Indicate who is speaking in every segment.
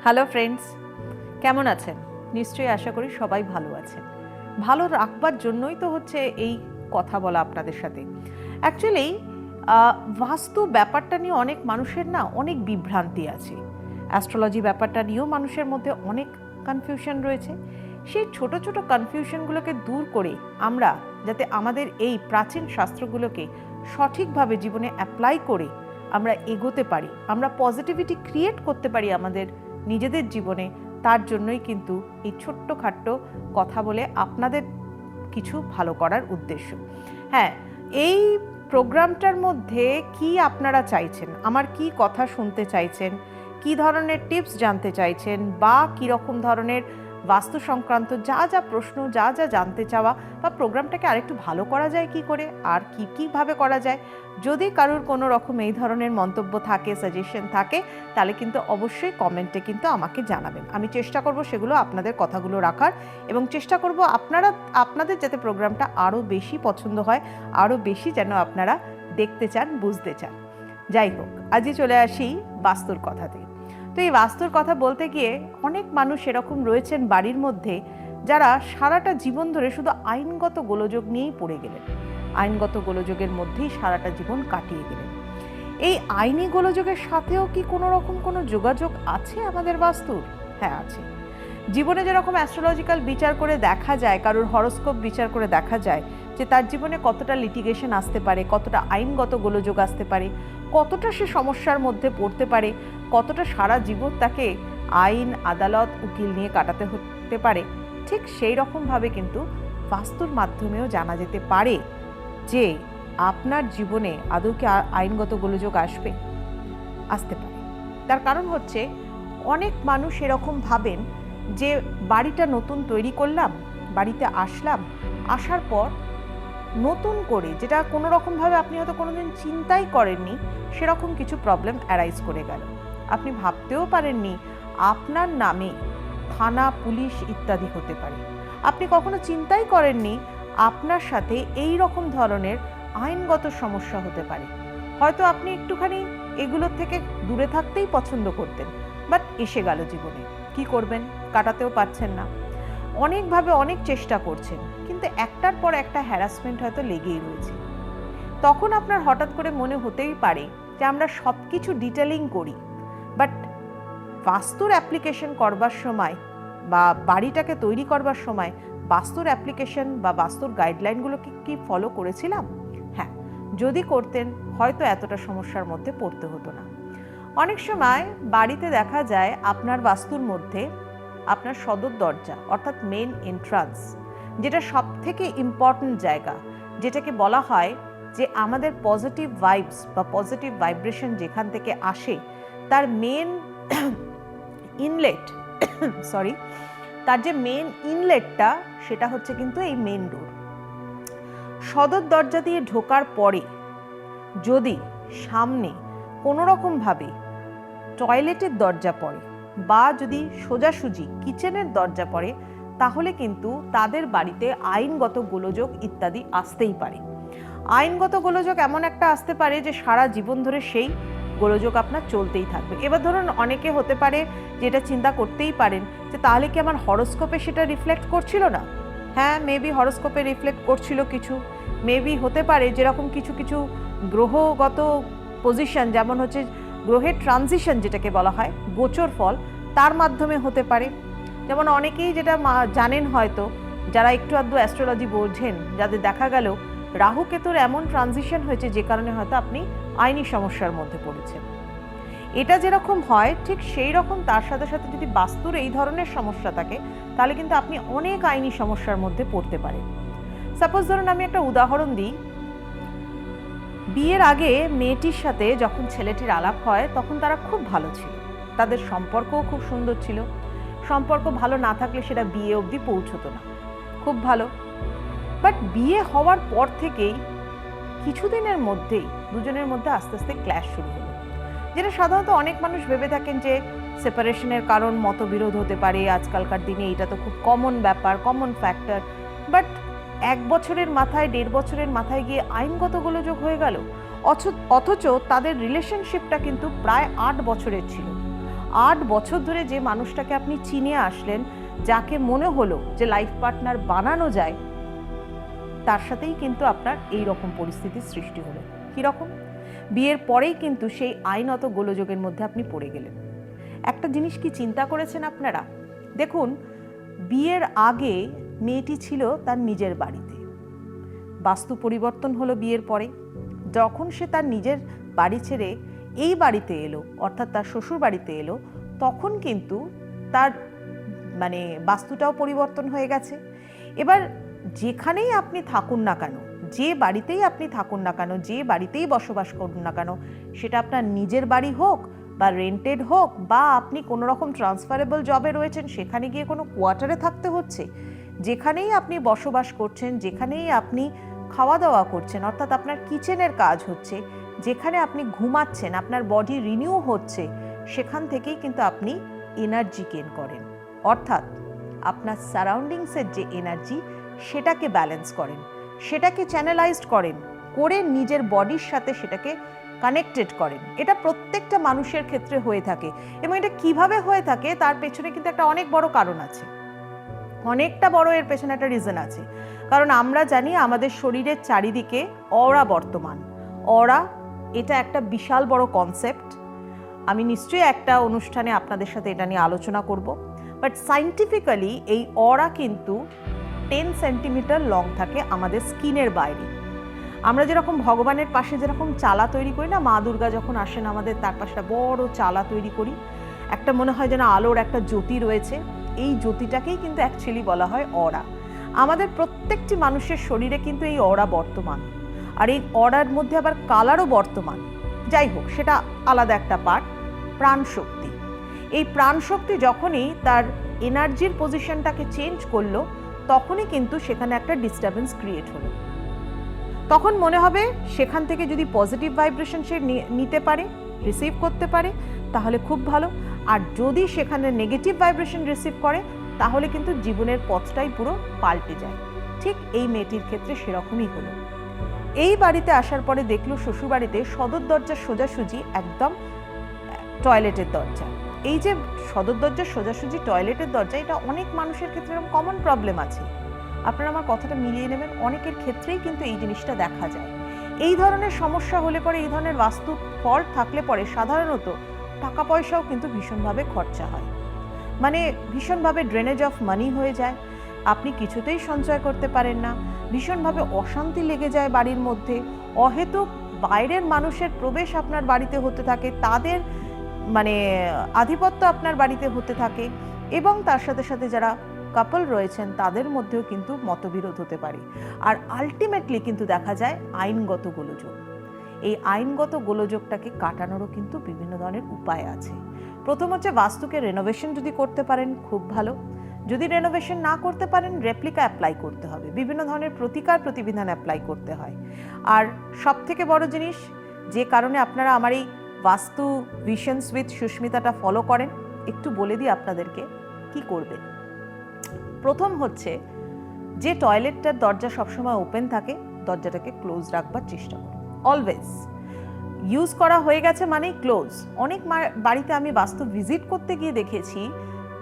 Speaker 1: Hello friends, কেমন আছেন? নিশ্চয়ই আশা করি সবাই ভালো আছেন। ভালো রাখবার জন্যই তো হচ্ছে এই কথা বলা আপনাদের সাথে। অ্যাকচুয়ালি বাস্তু ব্যাপারটা নিয়ে অনেক মানুষের না অনেক বিভ্রান্তি আছে। অ্যাস্ট্রোলজি ব্যাপারটা নিয়েও মানুষের মধ্যে অনেক কনফিউশন রয়েছে। সেই ছোট ছোট কনফিউশনগুলোকে দূর করে আমরা যাতে আমাদের এই প্রাচীন শাস্ত্রগুলোকে সঠিকভাবে জীবনে অ্যাপ্লাই করে আমরা এগোতে পারি, আমরা পজিটিভিটি ক্রিয়েট করতে পারি আমাদের নিজেদের জীবনে, তার জন্যই কিন্তু এই ছোট্টখাট্ট কথা বলে আপনাদের কিছু ভালো করার উদ্দেশ্য। হ্যাঁ, এই প্রোগ্রামটার মধ্যে কি আপনারা চাইছেন, আমার কি কথা শুনতে চাইছেন, কি ধরনের টিপস জানতে চাইছেন, বা কীরকম ধরনের বাস্তু সংক্রান্ত যা যা প্রশ্ন, যা যা জানতে চাওয়া, বা প্রোগ্রামটাকে আরেকটু ভালো করা যায় কি করে, আর কীভাবে করা যায়, যদি কারোর কোনো রকম এই ধরনের মন্তব্য থাকে, সাজেশন থাকে, তাহলে কিন্তু অবশ্যই কমেন্টে কিন্তু আমাকে জানাবেন। আমি চেষ্টা করব সেগুলো আপনাদের কথাগুলো রাখার, এবং চেষ্টা করব আপনাদের যাতে প্রোগ্রামটা আরও বেশি পছন্দ হয়, আরও বেশি যেন আপনারা দেখতে চান, বুঝতে চান। যাই হোক, আজই চলে আসি বাস্তুর কথাতে। তো এই বাস্তুর কথা বলতে গিয়ে অনেক মানুষ এরকম রয়েছেন বাড়ির মধ্যে যারা সারাটা জীবন ধরে শুধু আইনগত গোলযোগ নিয়েই পড়ে গেলেন, আইনগত গোলযোগের মধ্যেই সারাটা জীবন কাটিয়ে গেলেন। এই আইনি গোলযোগের সাথেও কি কোনো রকম কোনো যোগাযোগ আছে আমাদের বাস্তুর? হ্যাঁ, আছে। জীবনে যেরকম অ্যাস্ট্রোলজিক্যাল বিচার করে দেখা যায়, কারোর হরোস্কোপ বিচার করে দেখা যায় যে তার জীবনে কতটা লিটিগেশন আসতে পারে, কতটা আইনগত গোলযোগ আসতে পারে, কতটা সে সমস্যার মধ্যে পড়তে পারে, কতটা সারা জীবন তাকে আইন, আদালত, উকিল নিয়ে কাটাতে হতে পারে, ঠিক সেই রকমভাবে কিন্তু বাস্তুর মাধ্যমেও জানা যেতে পারে যে আপনার জীবনে আদৌ কি আইনগত গোলযোগ আসতে পারে। তার কারণ হচ্ছে অনেক মানুষ এরকম ভাবেন যে বাড়িটা নতুন তৈরি করলাম, বাড়িতে আসলাম, আসার পর নতুন করে যেটা কোনো রকমভাবে আপনি হয়তো কোনোদিন চিন্তাই করেননি, সেরকম কিছু প্রবলেম অ্যারাইজ করে গেল। আপনি ভাবতেও পারেননি আপনার নামে থানা, পুলিশ ইত্যাদি হতে পারে। আপনি কখনো চিন্তাই করেননি আপনার সাথে এই রকম ধরনের আইনগত সমস্যা হতে পারে। হয়তো আপনি একটুখানি এগুলোর থেকে দূরে থাকতেই পছন্দ করতেন, বাট এসে গেল জীবনে। কি করবেন? কাটাতেও পারছেন না, অনেকভাবে অনেক চেষ্টা করছেন, কিন্তু একটার পর একটা হ্যারাসমেন্ট হয়তো লেগেই রয়েছে। তখন আপনার হঠাৎ করে মনে হতেই পারে যে আমরা সব কিছু ডিটেলিং করি, বাট বাস্তুর অ্যাপ্লিকেশন করবার সময় বা বাড়িটাকে তৈরি করবার সময় বাস্তুর অ্যাপ্লিকেশন বা বাস্তুর গাইডলাইনগুলোকে কি ফলো করেছিলাম? হ্যাঁ, যদি করতেন হয়তো এতটা সমস্যার মধ্যে পড়তে হতো না। অনেক সময় বাড়িতে দেখা যায় আপনার বাস্তুর মধ্যে আপনার সদর দরজা অর্থাৎ মেন এন্ট্রান্স, যেটা সব থেকে ইম্পর্ট্যান্ট জায়গা, যেটাকে বলা হয় যে আমাদের পজিটিভ ভাইবস বা পজিটিভ ভাইব্রেশন যেখান থেকে আসে, তার মেন ইনলেট তার যে মেন ইনলেটটা, সেটা হচ্ছে কিন্তু এই মেন ডোর। সদর দরজা দিয়ে ঢোকার পরে যদি সামনে কোনো রকমভাবে টয়লেটের দরজা পড়ে বা যদি সোজাসুজি কিচেনের দরজা পড়ে, তাহলে কিন্তু তাদের বাড়িতে আইনগত গোলযোগ ইত্যাদি আসতেই পারে। আইনগত গোলযোগ এমন একটা আসতে পারে যে সারা জীবন ধরে সেই গোলযোগ আপনার চলতেই থাকবে। এবার ধরুন অনেকে হতে পারে যেটা চিন্তা করতেই পারেন যে তাহলে কি আমার হরোস্কোপে সেটা রিফ্লেক্ট করছিল না? হ্যাঁ, মেবি হরোস্কোপে রিফ্লেক্ট করছিল কিছু, মেবি হতে পারে যেরকম কিছু কিছু গ্রহগত পজিশন, যেমন হচ্ছে গ্রহের ট্রানজিশন যেটাকে বলা হয় গোচর ফল, তার মাধ্যমে হতে পারে। যেমন অনেকেই যেটা জানেন হয়তো, যারা একটু আধটু অ্যাস্ট্রোলজি বোঝেন, যাদের দেখা গেল রাহু কেতুর এমন ট্রানজিশন হয়েছে যে কারণে হয়তো আপনি আইনি সমস্যার মধ্যে পড়েছেন। এটা যেরকম হয় ঠিক সেই রকম তার সাথে সাথে যদি বাস্তুর এই ধরনের সমস্যা থাকে, তাহলে কিন্তু আপনি অনেক আইনি সমস্যার মধ্যে পড়তে পারেন। সাপোজ ধরুন আমি একটা উদাহরণ দিই, বিয়ের আগে মেয়েটির সাথে যখন ছেলেটির আলাপ হয় তখন তারা খুব ভালো ছিল, তাদের সম্পর্কও খুব সুন্দর ছিল। সম্পর্ক ভালো না থাকলে সেটা বিয়ে অবধি পৌঁছতো না, খুব ভালো। বাট বিয়ে হওয়ার পর থেকেই কিছুদিনের মধ্যেই দুজনের মধ্যে আস্তে আস্তে ক্ল্যাশ শুরু হলো, যেটা সাধারণত অনেক মানুষ ভেবে থাকেন যে সেপারেশনের কারণ মতবিরোধ হতে পারে। আজকালকার দিনে এটা তো খুব কমন ব্যাপার, কমন ফ্যাক্টর। বাট 1 বছরের মাথায়, 1.5 বছরের মাথায় গিয়ে আইনগত গোলযোগ হয়ে গেল, অথচ তাদের রিলেশনশিপটা কিন্তু প্রায় 8 বছরের ছিল। 8 বছর ধরে যে মানুষটাকে আপনি চিনে আসলেন, যাকে মনে হলো যে লাইফ পার্টনার বানানো যায়, তার সাথেই কিন্তু আপনার এই রকম পরিস্থিতির সৃষ্টি হলো। কীরকম? বিয়ের পরেই কিন্তু সেই আইনত গোলযোগের মধ্যে আপনি পড়ে গেলেন। একটা জিনিস কি চিন্তা করেছেন আপনারা? দেখুন, বিয়ের আগে মেয়েটি ছিল তার নিজের বাড়িতে, বাস্তু পরিবর্তন হলো বিয়ের পরে। যখন সে তার নিজের বাড়ি ছেড়ে এই বাড়িতে এলো, অর্থাৎ তার শ্বশুর বাড়িতে এলো, তখন কিন্তু তার মানে বাস্তুটাও পরিবর্তন হয়ে গেছে। এবার যেখানেই আপনি থাকুন না কেন, যে বাড়িতেই আপনি থাকুন না কেন, যে বাড়িতেই বসবাস করুন না কেন, সেটা আপনার নিজের বাড়ি হোক বা রেন্টেড হোক, বা আপনি কোনো রকম ট্রান্সফারেবল জবে রয়েছেন, সেখানে গিয়ে কোনো কোয়ার্টারে থাকতে হচ্ছে, যেখানেই আপনি বসবাস করছেন, যেখানেই আপনি খাওয়া দাওয়া করছেন, অর্থাৎ আপনার কিচেনের কাজ হচ্ছে, যেখানে আপনি ঘুমাচ্ছেন, আপনার বডি রিনিউ হচ্ছে, সেখান থেকেই কিন্তু আপনি এনার্জি গেইন করেন। অর্থাৎ আপনার সারাউন্ডিংসের যে এনার্জি, সেটাকে ব্যালেন্স করেন, সেটাকে চ্যানেলাইজড করেন, করে নিজের বডির সাথে সেটাকে কানেক্টেড করেন। এটা প্রত্যেকটা মানুষের ক্ষেত্রে হয়ে থাকে, এবং এটা কিভাবে হয়ে থাকে তার পেছনে কিন্তু একটা অনেক বড় কারণ আছে, অনেকটা বড় এর পেছনে একটা রিজন আছে। কারণ আমরা জানি আমাদের শরীরের চারিদিকে অরা বর্তমান। অরা এটা একটা বিশাল বড় কনসেপ্ট। আমি নিশ্চয়ই একটা অনুষ্ঠানে আপনাদের সাথে এটা নিয়ে আলোচনা করব। বাট সায়েন্টিফিক্যালি এই অরা কিন্তু 10 সেন্টিমিটার লং থাকে আমাদের স্কিনের বাইরে। আমরা যেরকম ভগবানের পাশে যেরকম চালা তৈরি করি না, মা দুর্গা যখন আসেন আমাদের, তার পাশে বড় চালা তৈরি করি, একটা মনে হয় যেন আলোর একটা জ্যোতি রয়েছে। এই জ্যোতিটাকেই কিন্তু অ্যাকচুয়ালি বলা হয় অরা। আমাদের প্রত্যেকটি মানুষের শরীরে কিন্তু এই অরা বর্তমান, আর এই অরার মধ্যে আবার কালারও বর্তমান। যাই হোক, সেটা আলাদা একটা পার্ট। প্রাণশক্তি, এই প্রাণশক্তি যখনই তার এনার্জির পজিশনটাকে চেঞ্জ করলো, তখনই কিন্তু সেখানে একটা ডিস্টারবেন্স ক্রিয়েট হলো। তখন মনে হবে সেখান থেকে যদি পজিটিভ ভাইব্রেশন সে নিতে পারে, রিসিভ করতে পারে, তাহলে খুব ভালো। আর যদি সেখানে নেগেটিভ ভাইব্রেশন রিসিভ করে, তাহলে কিন্তু জীবনের পথটাই পুরো পাল্টে যায়। ঠিক এই মেয়েটির ক্ষেত্রে সেরকমই হলো। এই বাড়িতে আসার পরে দেখলো শ্বশুরবাড়িতে সদর দরজার সোজাসুজি একদম টয়লেটের দরজা। এই যে সদর দরজার সোজাসুজি টয়লেটের দরজা, এটা অনেক মানুষের ক্ষেত্রে এরকম কমন প্রবলেম আছে। আপনারা আমার কথাটা মিলিয়ে নেবেন, অনেকের ক্ষেত্রেই কিন্তু এই জিনিসটা দেখা যায়। এই ধরনের সমস্যা হলে পরে, এই ধরনের বাস্তু ফল্ট থাকলে পরে সাধারণত টাকা পয়সাও কিন্তু ভীষণভাবে খরচা হয়, মানে ভীষণভাবে ড্রেনেজ অফ মানি হয়ে যায়। আপনি কিছুতেই সঞ্চয় করতে পারেন না, ভীষণভাবে অশান্তি লেগে যায় বাড়ির মধ্যে, অহেতুক বাইরের মানুষের প্রবেশ আপনার বাড়িতে হতে থাকে, তাদের মানে আধিপত্য আপনার বাড়িতে হতে থাকে, এবং তার সাথে সাথে যারা কাপল রয়েছেন তাদের মধ্যেও কিন্তু মতবিরোধ হতে পারে। আর আলটিমেটলি কিন্তু দেখা যায় আইনগত গোলযোগ। এই আইনগত গোলযোগটাকে কাটানোরও কিন্তু বিভিন্ন ধরনের উপায় আছে। প্রথম হচ্ছে বাস্তুকে রেনোভেশন যদি করতে পারেন খুব ভালো। যদি রেনোভেশন না করতে পারেন, রেপ্লিকা অ্যাপ্লাই করতে হবে, বিভিন্ন ধরনের প্রতিকার প্রতিবিধান অ্যাপ্লাই করতে হয়। আর সব থেকে বড় জিনিস, যে কারণে আপনারা আমার এই বাস্তু ভিশনস উইথ সুস্মিতাটা ফলো করেন, একটু বলে দিই আপনাদেরকে কি করবেন। প্রথম হচ্ছে, যে টয়লেটটার দরজা সবসময় ওপেন থাকে, দরজাটাকে ক্লোজ রাখবার চেষ্টা করুন। অলওয়েজ ইউজ করা হয়ে গেছে মানেই ক্লোজ। অনেক বাড়িতে আমি বাস্তু ভিজিট করতে গিয়ে দেখেছি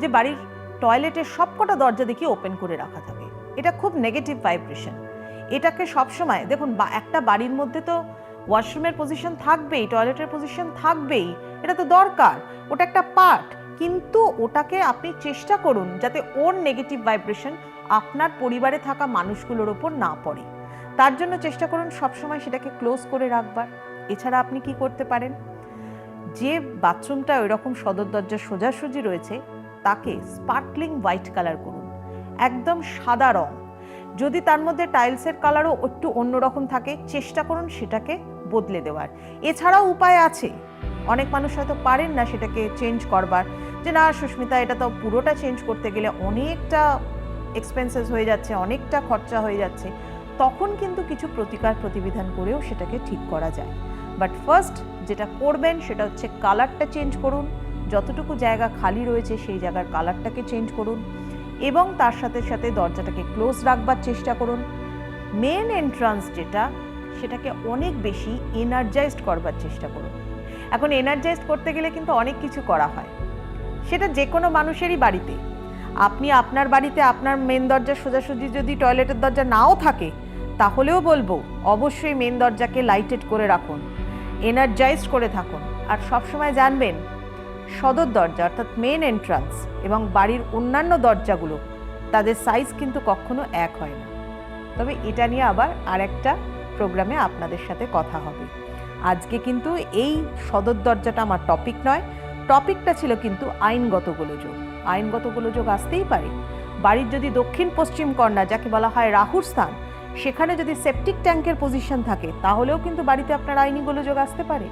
Speaker 1: যে বাড়ির টয়লেটের সবকটা দরজা দেখি ওপেন করে রাখা থাকে। এটা খুব নেগেটিভ ভাইব্রেশন। এটাকে সবসময় দেখুন, একটা বাড়ির মধ্যে তো ওয়াশরুমের পজিশন থাকবেই, টয়লেটের পজিশন থাকবেই, এটা তো দরকার, ওটা একটা পার্ট। কিন্তু ওটাকে আপনি চেষ্টা করুন যাতে ওর নেগেটিভ ভাইব্রেশন আপনার পরিবারে থাকা মানুষগুলোর ওপর না পড়ে। তার জন্য চেষ্টা করুন সবসময় সেটাকে ক্লোজ করে রাখবার। এছাড়া আপনি কি করতে পারেন, যে বাথরুমটা ওই রকম সদর দরজার সোজাসুজি রয়েছে, তাকে স্পার্কলিং হোয়াইট কালার করুন, একদম সাদা রং। যদি তার মধ্যে টাইলসের কালারও একটু অন্যরকম থাকে, চেষ্টা করুন সেটাকে বদলে দেওয়ার। এছাড়াও উপায় আছে, অনেক মানুষ হয়তো পারেন না সেটাকে চেঞ্জ করবার, যে না সুস্মিতা, এটা তো পুরোটা চেঞ্জ করতে গেলে অনেকটা এক্সপেন্সেস হয়ে যাচ্ছে, অনেকটা খরচা হয়ে যাচ্ছে। তখন কিন্তু কিছু প্রতিকার প্রতিবিধান করেও সেটাকে ঠিক করা যায়। বাট ফার্স্ট যেটা করবেন সেটা হচ্ছে কালারটা চেঞ্জ করুন। যতটুকু জায়গা খালি রয়েছে সেই জায়গার কালারটাকে চেঞ্জ করুন, এবং তার সাথে সাথে দরজাটাকে ক্লোজ রাখবার চেষ্টা করুন। মেন এন্ট্রান্স যেটা, সেটাকে অনেক বেশি এনার্জাইজড করবার চেষ্টা করুন। এখন এনার্জাইজড করতে গেলে কিন্তু অনেক কিছু করা হয়। সেটা যে কোনো মানুষেরই বাড়িতে। আপনি আপনার বাড়িতে আপনার মেন দরজা সোজাসুজি যদি টয়লেটের দরজা নাও থাকে, তাহলেও বলবো অবশ্যই মেন দরজাকে লাইটেড করে রাখুন, এনার্জাইজড করে থাকুন। আর সবসময় জানবেন সদর দরজা অর্থাৎ মেন এন্ট্রান্স এবং বাড়ির অন্যান্য দরজাগুলো তাদের সাইজ কিন্তু কখনো এক হয় না। তবে এটা নিয়ে আবার আরেকটা প্রোগ্রামে আপনাদের সাথে কথা হবে। আজকে কিন্তু এই সদর দরজাটা আমার টপিক নয়, টপিকটা ছিল কিন্তু আইনগত গোলযোগ। আইনগত গোলযোগ আসতেই পারে। বাড়ির যদি দক্ষিণ পশ্চিম কর্নার, যাকে বলা হয় রাহুর স্থান, সেখানে যদি সেপটিক ট্যাঙ্কের পজিশন থাকে, তাহলেও কিন্তু বাড়িতে আপনার আইনি গোলযোগ আসতে পারে।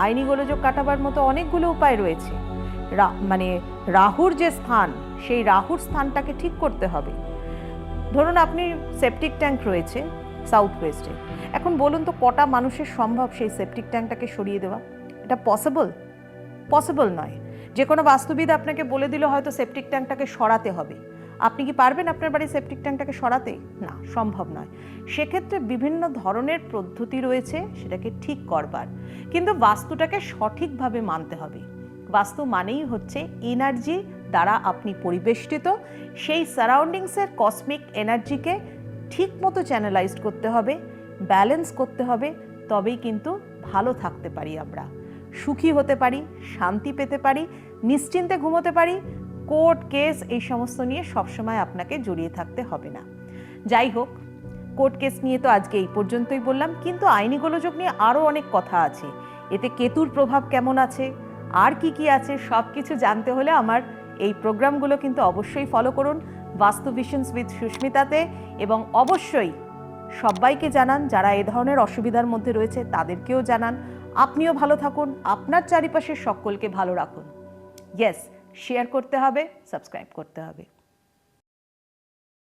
Speaker 1: আইনি গোলযোগ কাটাবার মতো অনেকগুলো উপায় রয়েছে। মানে রাহুর যে স্থান, সেই রাহুর স্থানটাকে ঠিক করতে হবে। ধরুন আপনি সেপটিক ট্যাঙ্ক রয়েছে সাউথ ওয়েস্টে, এখন বলুন তো কটা মানুষের সম্ভব সেই সেপটিক ট্যাঙ্কটাকে সরিয়ে দেওয়া? এটা পসিবল নয়। যে কোনো বাস্তুবিদ আপনাকে বলে দিল হয়তো সেপটিক ট্যাঙ্কটাকে সরাতে হবে, আপনি কি পারবেন আপনার বাড়ির সেপটিক ট্যাঙ্কটাকে সরাতে? না, সম্ভব নয়। সেক্ষেত্রে বিভিন্ন ধরনের পদ্ধতি রয়েছে সেটাকে ঠিক করবার, কিন্তু বাস্তুটাকে সঠিকভাবে মানতে হবে। বাস্তু মানেই হচ্ছে এনার্জি দ্বারা আপনি পরিবেষ্টিত, সেই সারাউন্ডিংসের কসমিক এনার্জিকে ঠিক মতো চ্যানেলাইজড করতে হবে, ব্যালেন্স করতে হবে, তবেই কিন্তু ভালো থাকতে পারি আমরা, সুখী হতে পারি, শান্তি পেতে পারি, নিশ্চিন্তে ঘুমোতে পারি। কোর্ট কেস এই সমস্ত নিয়ে সবসময় আপনাকে জড়িয়ে থাকতে হবে না। যাই হোক, কোর্ট কেস নিয়ে তো আজকে এই পর্যন্তই বললাম, কিন্তু আইনি গোলযোগ নিয়ে আরও অনেক কথা আছে। এতে কেতুর প্রভাব কেমন আছে, আর কি কি আছে, সব কিছু জানতে হলে আমার এই প্রোগ্রামগুলো কিন্তু অবশ্যই ফলো করুন বাস্তু ভিশনস উইথ সুস্মিতাতে, এবং অবশ্যই সবাইকে জানান যারা এ ধরনের অসুবিধার মধ্যে রয়েছে তাদেরকেও জানান। আপনিও ভালো থাকুন, আপনার চারিপাশের সকলকে ভালো রাখুন। ইয়েস, শেয়ার করতে হবে, সাবস্ক্রাইব করতে হবে।